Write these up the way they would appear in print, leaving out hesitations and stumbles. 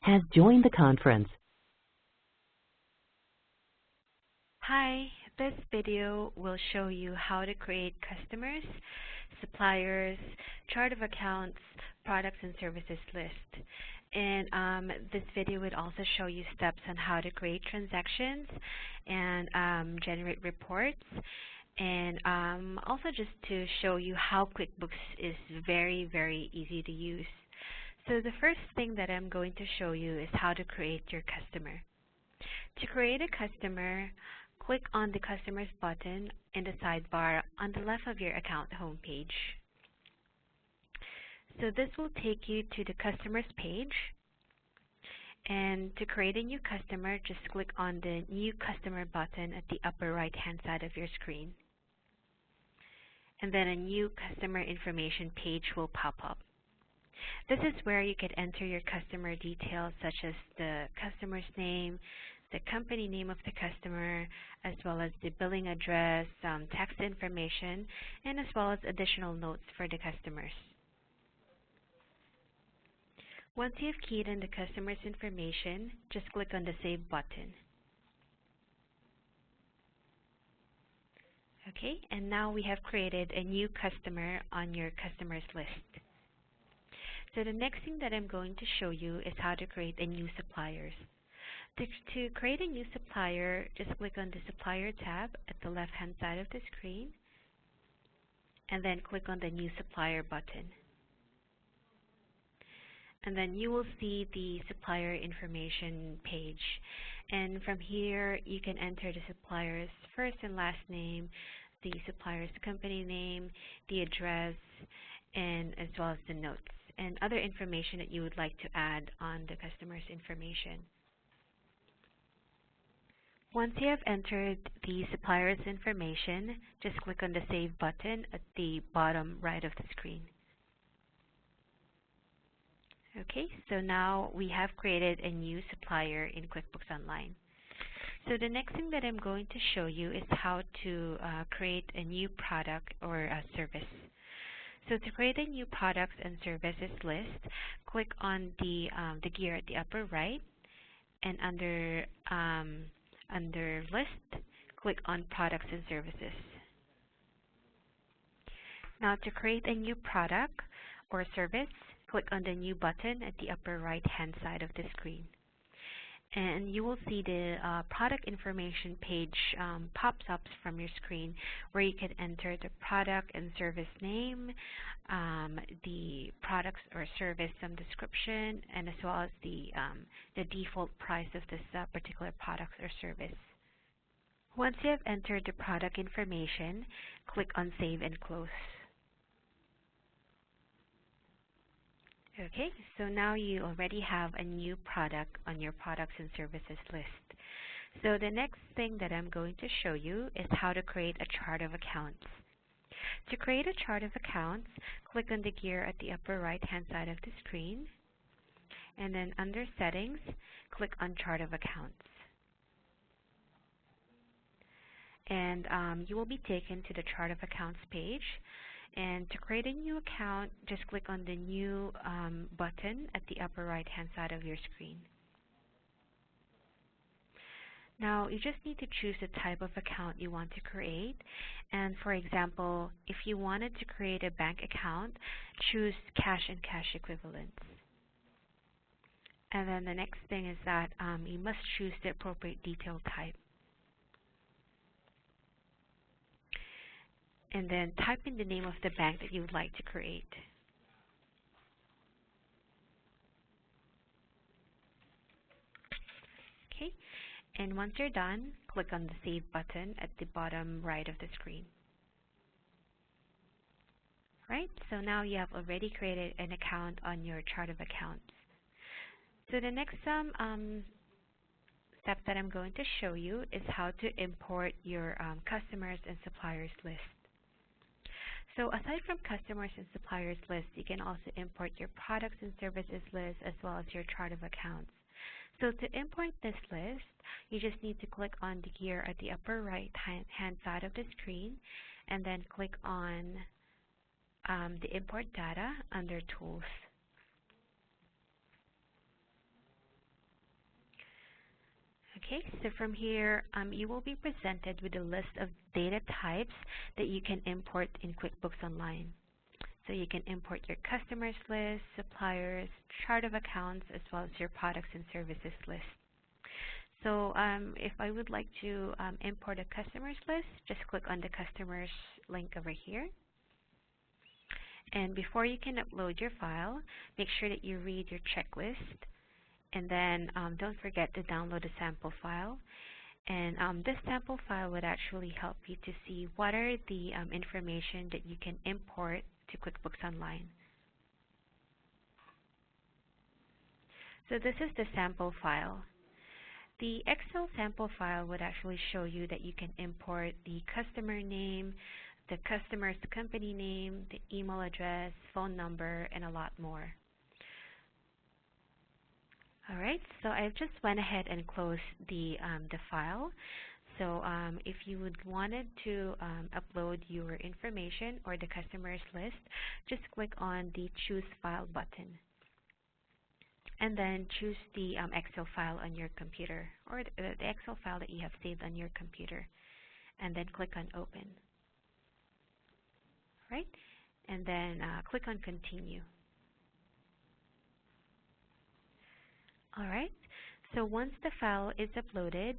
has joined the conference. Hi, this video will show you how to create customers, suppliers, chart of accounts, products and services list. And this video would also show you steps on how to create transactions and generate reports. And also just to show you how QuickBooks is very, very easy to use. So the first thing that I'm going to show you is how to create your customer. To create a customer, click on the Customers button in the sidebar on the left of your account homepage. So this will take you to the Customers page. And to create a new customer, just click on the New Customer button at the upper right-hand side of your screen. And then a new customer information page will pop up. This is where you can enter your customer details such as the customer's name, the company name of the customer, as well as the billing address, tax information, and as well as additional notes for the customers. Once you've keyed in the customer's information, just click on the Save button. Okay, and now we have created a new customer on your customers list. So the next thing that I'm going to show you is how to create a new suppliers. To create a new supplier, just click on the Supplier tab at the left-hand side of the screen, and then click on the New Supplier button. And then you will see the supplier information page. And from here, you can enter the supplier's first and last name, the supplier's company name, the address, and as well as the notes, and other information that you would like to add on the customer's information. Once you have entered the supplier's information, just click on the Save button at the bottom right of the screen. Okay, so now we have created a new supplier in QuickBooks Online. So the next thing that I'm going to show you is how to create a new product or a service. So to create a new products and services list, click on the gear at the upper right, and under List, click on Products and Services. Now to create a new product or service, click on the New button at the upper right-hand side of the screen. And you will see the product information page pops up from your screen where you can enter the product and service name, the products or service description, and as well as the default price of this particular product or service. Once you have entered the product information, click on Save and Close. Okay, so now you already have a new product on your products and services list. So the next thing that I'm going to show you is how to create a chart of accounts. To create a chart of accounts, click on the gear at the upper right-hand side of the screen, and then under Settings, click on Chart of Accounts. And you will be taken to the Chart of Accounts page. And to create a new account, just click on the New button at the upper right-hand side of your screen. Now, you just need to choose the type of account you want to create. And for example, if you wanted to create a bank account, choose Cash and Cash Equivalents. And then the next thing is that you must choose the appropriate detail type. And then type in the name of the bank that you would like to create. Okay, and once you're done, click on the Save button at the bottom right of the screen. Right, so now you have already created an account on your chart of accounts. So the next step that I'm going to show you is how to import your customers and suppliers list. So aside from customers and suppliers list, you can also import your products and services list as well as your chart of accounts. So to import this list, you just need to click on the gear at the upper right-hand side of the screen, and then click on the Import Data under Tools. Okay, so from here, you will be presented with a list of data types that you can import in QuickBooks Online. So you can import your customers list, suppliers, chart of accounts, as well as your products and services list. So if I would like to import a customers list, just click on the customers link over here. And before you can upload your file, make sure that you read your checklist. And then don't forget to download a sample file. And this sample file would actually help you to see what are the information that you can import to QuickBooks Online. So this is the sample file. The Excel sample file would actually show you that you can import the customer name, the customer's company name, the email address, phone number, and a lot more. All right, so I've just went ahead and closed the file. So if you would wanted to upload your information or the customers list, just click on the Choose File button. And then choose the Excel file on your computer, or the Excel file that you have saved on your computer. And then click on Open. Right? And then click on Continue. All right. So once the file is uploaded,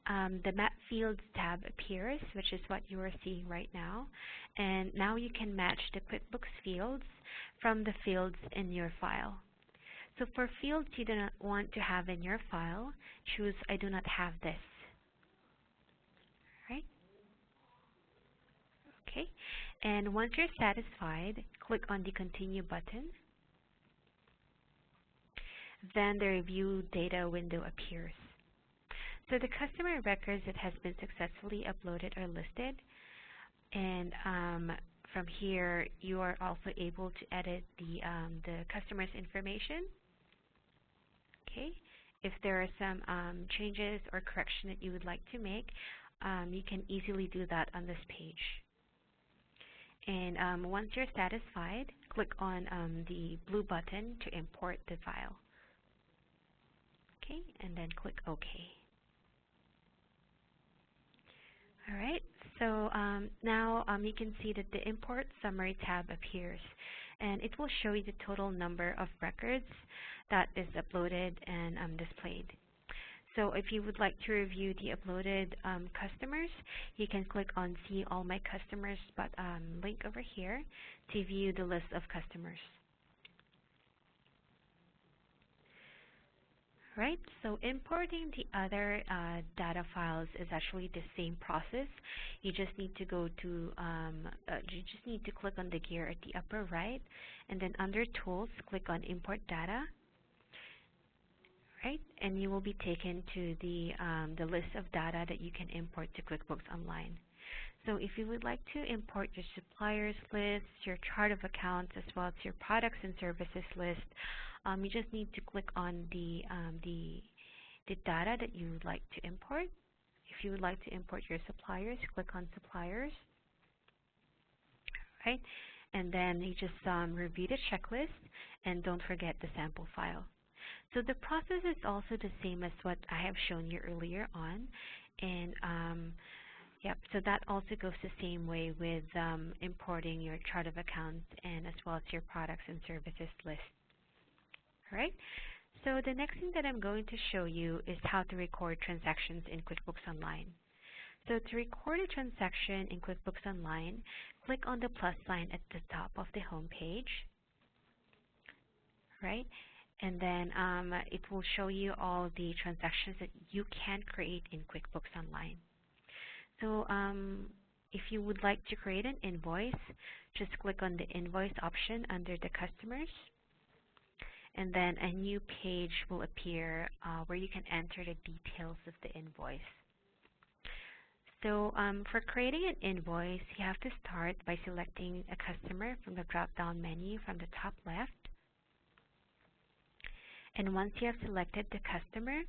the Map Fields tab appears, which is what you are seeing right now. And now you can match the QuickBooks fields from the fields in your file. So for fields you do not want to have in your file, choose I do not have this. Right? Okay. And once you're satisfied, click on the Continue button. Then the Review Data window appears. So the customer records that has been successfully uploaded are listed. And from here, you are also able to edit the customer's information. Okay. If there are some changes or correction that you would like to make, you can easily do that on this page. And once you're satisfied, click on the blue button to import the file. Okay, and then click OK. All right, so now you can see that the Import Summary tab appears, and it will show you the total number of records that is uploaded and displayed. So if you would like to review the uploaded customers, you can click on See All My Customers link over here to view the list of customers. Right, so importing the other data files is actually the same process. You just need to go to, click on the gear at the upper right, and then under Tools, click on Import Data. Right, and you will be taken to the list of data that you can import to QuickBooks Online. So if you would like to import your suppliers list, your chart of accounts, as well as your products and services list, you just need to click on the data that you would like to import. If you would like to import your suppliers, click on Suppliers. Right, and then you just review the checklist, and don't forget the sample file. So the process is also the same as what I have shown you earlier on, and yep, so that also goes the same way with importing your chart of accounts and as well as your products and services list. All right, so the next thing that I'm going to show you is how to record transactions in QuickBooks Online. So to record a transaction in QuickBooks Online, click on the plus sign at the top of the home page. Right? And then it will show you all the transactions that you can create in QuickBooks Online. So if you would like to create an invoice, just click on the invoice option under the customers. And then a new page will appear where you can enter the details of the invoice. So for creating an invoice, you have to start by selecting a customer from the drop-down menu from the top left. And once you have selected the customer,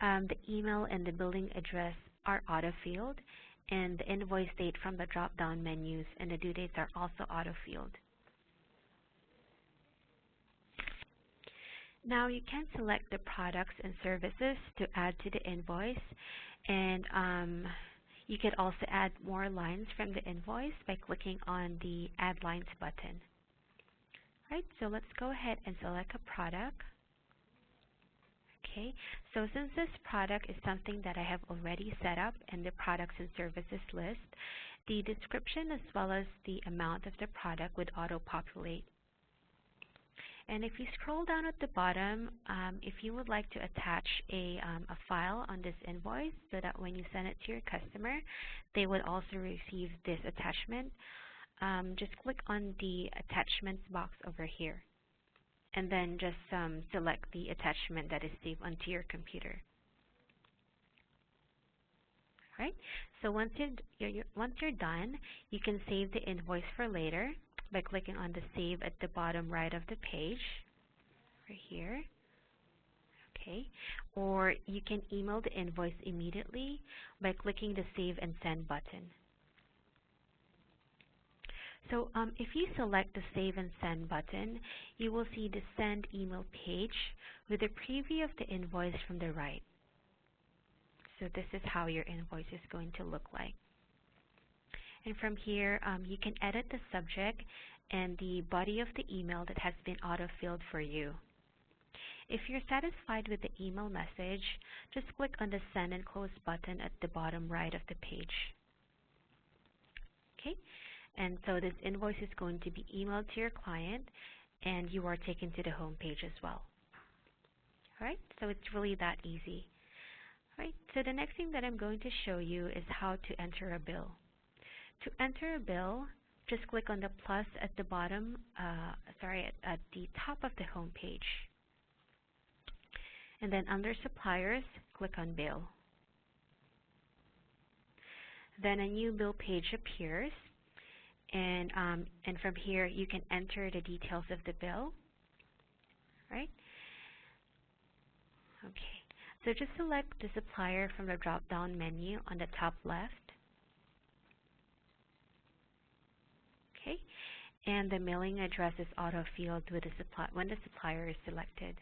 the email and the billing address are auto-filled, and the invoice date from the drop-down menus and the due dates are also auto-filled. Now you can select the products and services to add to the invoice, and you can also add more lines from the invoice by clicking on the Add Lines button. Right, so let's go ahead and select a product. Okay, so since this product is something that I have already set up in the products and services list, the description as well as the amount of the product would auto-populate. And if you scroll down at the bottom, if you would like to attach a file on this invoice so that when you send it to your customer, they would also receive this attachment, just click on the attachments box over here. And then just select the attachment that is saved onto your computer. Right? So once you're done, you can save the invoice for later by clicking on the Save at the bottom right of the page, right here. Okay. Or you can email the invoice immediately by clicking the Save and Send button. So if you select the Save and Send button, you will see the Send email page with a preview of the invoice from the right. So this is how your invoice is going to look like. And from here, you can edit the subject and the body of the email that has been auto-filled for you. If you're satisfied with the email message, just click on the Send and Close button at the bottom right of the page. Okay, and so this invoice is going to be emailed to your client, and you are taken to the home page as well. All right, so it's really that easy. All right, so the next thing that I'm going to show you is how to enter a bill. To enter a bill, just click on the plus at the bottom, at the top of the home page. And then under Suppliers, click on Bill. Then a new bill page appears, and from here you can enter the details of the bill. Right? Okay. So just select the supplier from the drop-down menu on the top left. Okay, and the mailing address is auto-filled with when the supplier is selected.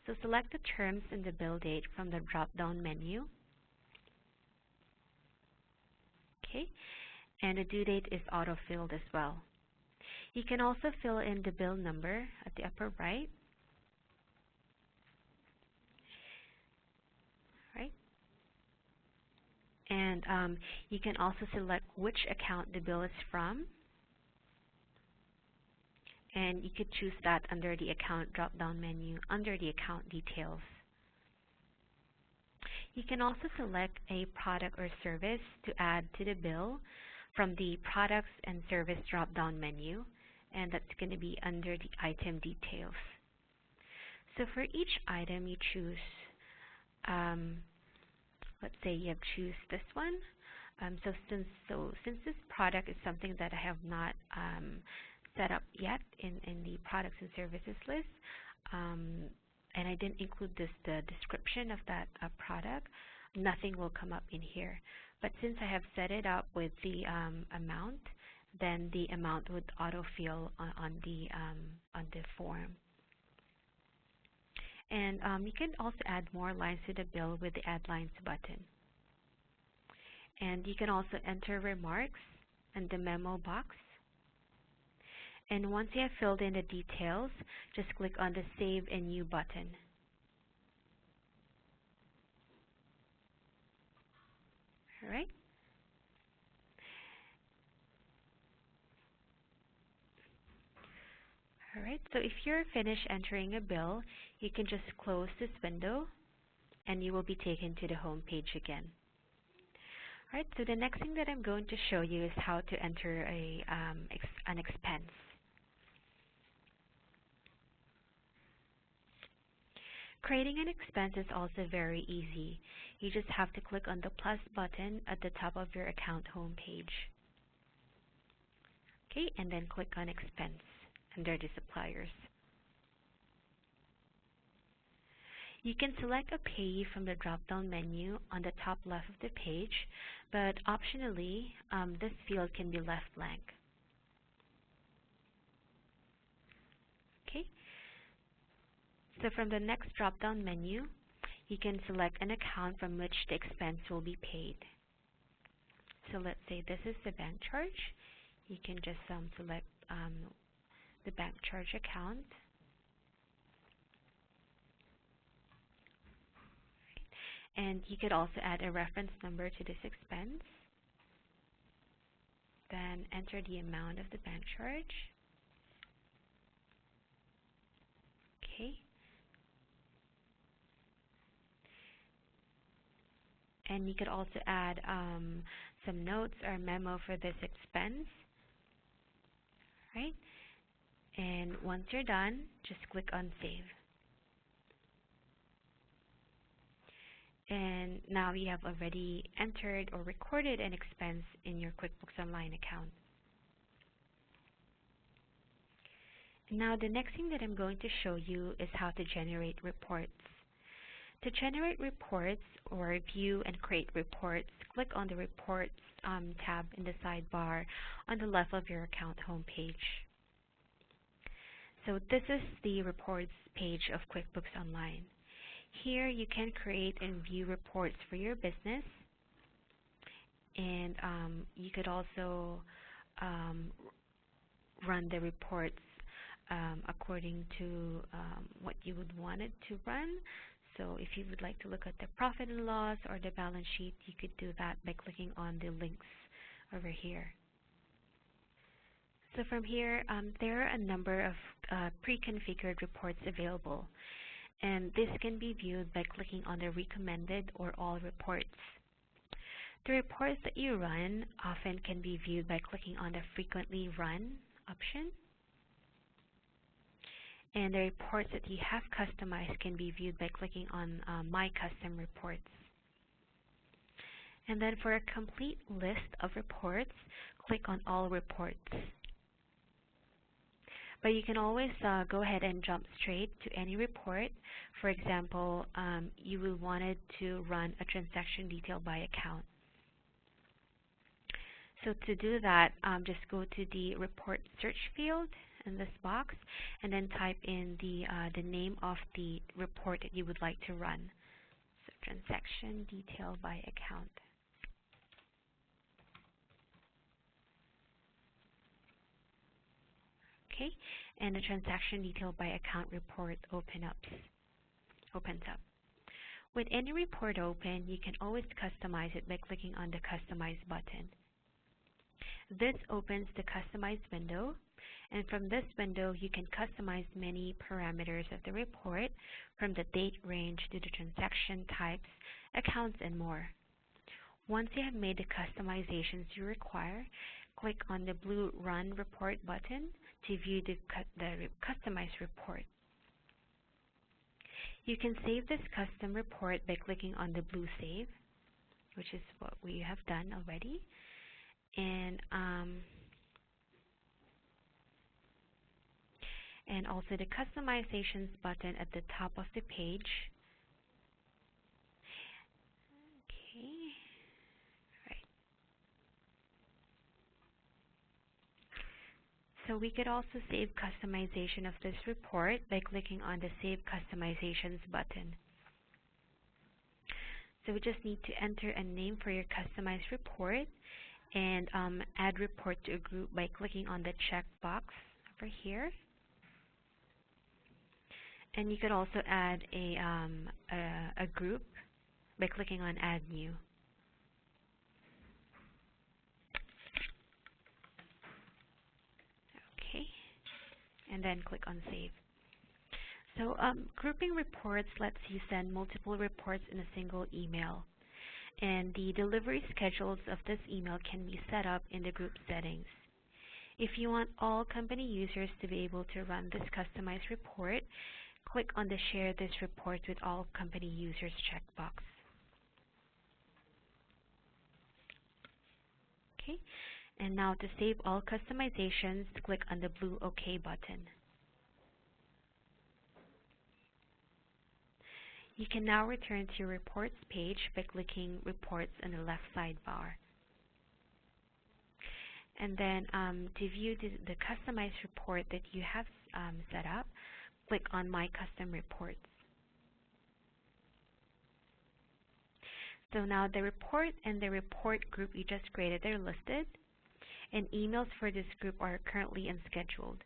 So select the terms and the bill date from the drop-down menu. Okay, and the due date is auto-filled as well. You can also fill in the bill number at the upper right. Right, and you can also select which account the bill is from. And you could choose that under the Account drop-down menu under the Account Details. You can also select a product or service to add to the bill from the Products and Service drop-down menu, and that's going to be under the Item Details. So for each item you choose, let's say you have choose this one. So since this product is something that I have not set up yet in the products and services list, and I didn't include the description of that product, nothing will come up in here. But since I have set it up with the amount, then the amount would autofill on the form. And you can also add more lines to the bill with the Add Lines button. And you can also enter remarks in the memo box. And once you have filled in the details, just click on the Save and New button. All right. All right, so if you're finished entering a bill, you can just close this window and you will be taken to the home page again. All right, so the next thing that I'm going to show you is how to enter an expense. Creating an expense is also very easy. You just have to click on the plus button at the top of your account home page. Okay, and then click on Expense under the Suppliers. You can select a payee from the drop-down menu on the top left of the page, but optionally, this field can be left blank. Okay. So from the next drop-down menu, you can select an account from which the expense will be paid. So let's say this is the bank charge. You can just select the bank charge account. And you could also add a reference number to this expense. Then enter the amount of the bank charge. Okay. And you could also add some notes or memo for this expense. Right? And once you're done, just click on Save. And now you have already entered or recorded an expense in your QuickBooks Online account. Now the next thing that I'm going to show you is how to generate reports. To generate reports or view and create reports, click on the Reports tab in the sidebar on the left of your account homepage. So this is the Reports page of QuickBooks Online. Here you can create and view reports for your business, and you could also run the reports according to what you would want it to run. So if you would like to look at the profit and loss or the balance sheet, you could do that by clicking on the links over here. So from here, there are a number of pre-configured reports available, and this can be viewed by clicking on the recommended or all reports. The reports that you run often can be viewed by clicking on the frequently run option. And the reports that you have customized can be viewed by clicking on My Custom Reports. And then for a complete list of reports, click on All Reports. But you can always go ahead and jump straight to any report. For example, you will wanted to run a transaction detail by account. So to do that, just go to the Report Search field in this box, and then type in the name of the report that you would like to run. So transaction detail by account. Okay, and the transaction detail by account report opens up. With any report open, you can always customize it by clicking on the Customize button. This opens the Customize window, and from this window, you can customize many parameters of the report, from the date range to the transaction types, accounts, and more. Once you have made the customizations you require, click on the blue Run Report button to view the customized report. You can save this custom report by clicking on the blue Save, which is what we have done already. And also the Customizations button at the top of the page. Okay, right. So we could also save customization of this report by clicking on the Save Customizations button. So we just need to enter a name for your customized report and add report to a group by clicking on the checkbox over here. And you could also add a group by clicking on Add New. Okay, and then click on Save. So grouping reports lets you send multiple reports in a single email. And the delivery schedules of this email can be set up in the group settings. If you want all company users to be able to run this customized report, click on the Share this report with all company users checkbox. Okay, and now to save all customizations, click on the blue OK button. You can now return to your Reports page by clicking Reports on the left sidebar. And then to view the customized report that you have set up, click on My Custom Reports. So now the report and the report group you just created are listed, and emails for this group are currently unscheduled.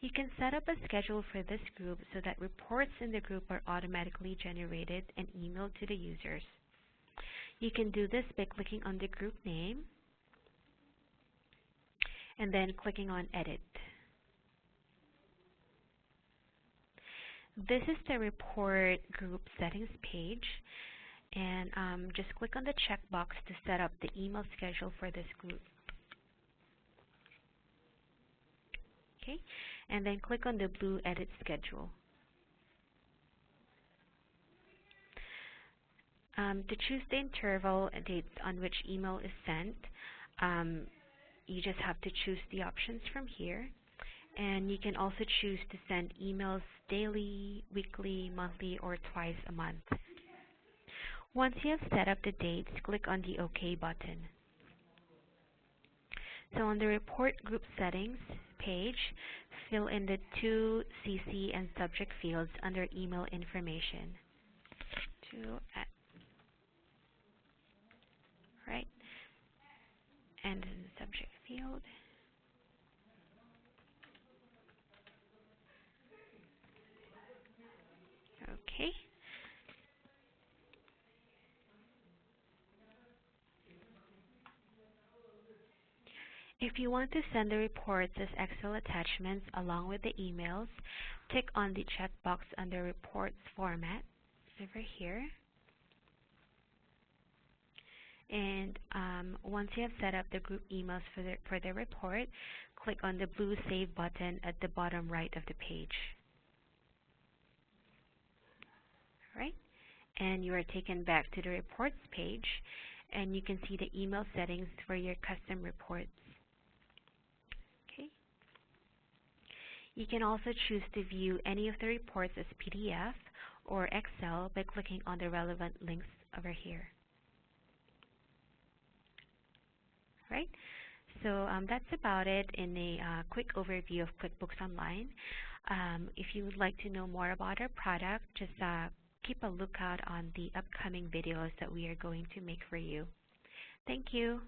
You can set up a schedule for this group so that reports in the group are automatically generated and emailed to the users. You can do this by clicking on the group name and then clicking on Edit. This is the report group settings page, and just click on the checkbox to set up the email schedule for this group. Okay, and then click on the blue Edit Schedule. To choose the interval and dates on which email is sent, you just have to choose the options from here. And you can also choose to send emails daily, weekly, monthly, or twice a month. Once you have set up the dates, click on the OK button. So on the Report Group Settings page, fill in the two CC and subject fields under Email Information. Right, and in the subject field. Okay. If you want to send the reports as Excel attachments along with the emails, click on the checkbox under Reports Format over here. And once you have set up the group emails for the report, click on the blue Save button at the bottom right of the page. All right? And you are taken back to the Reports page, and you can see the email settings for your custom reports. Okay. You can also choose to view any of the reports as PDF or Excel by clicking on the relevant links over here. Right? So that's about it in a quick overview of QuickBooks Online. If you would like to know more about our product, just keep a lookout on the upcoming videos that we are going to make for you. Thank you.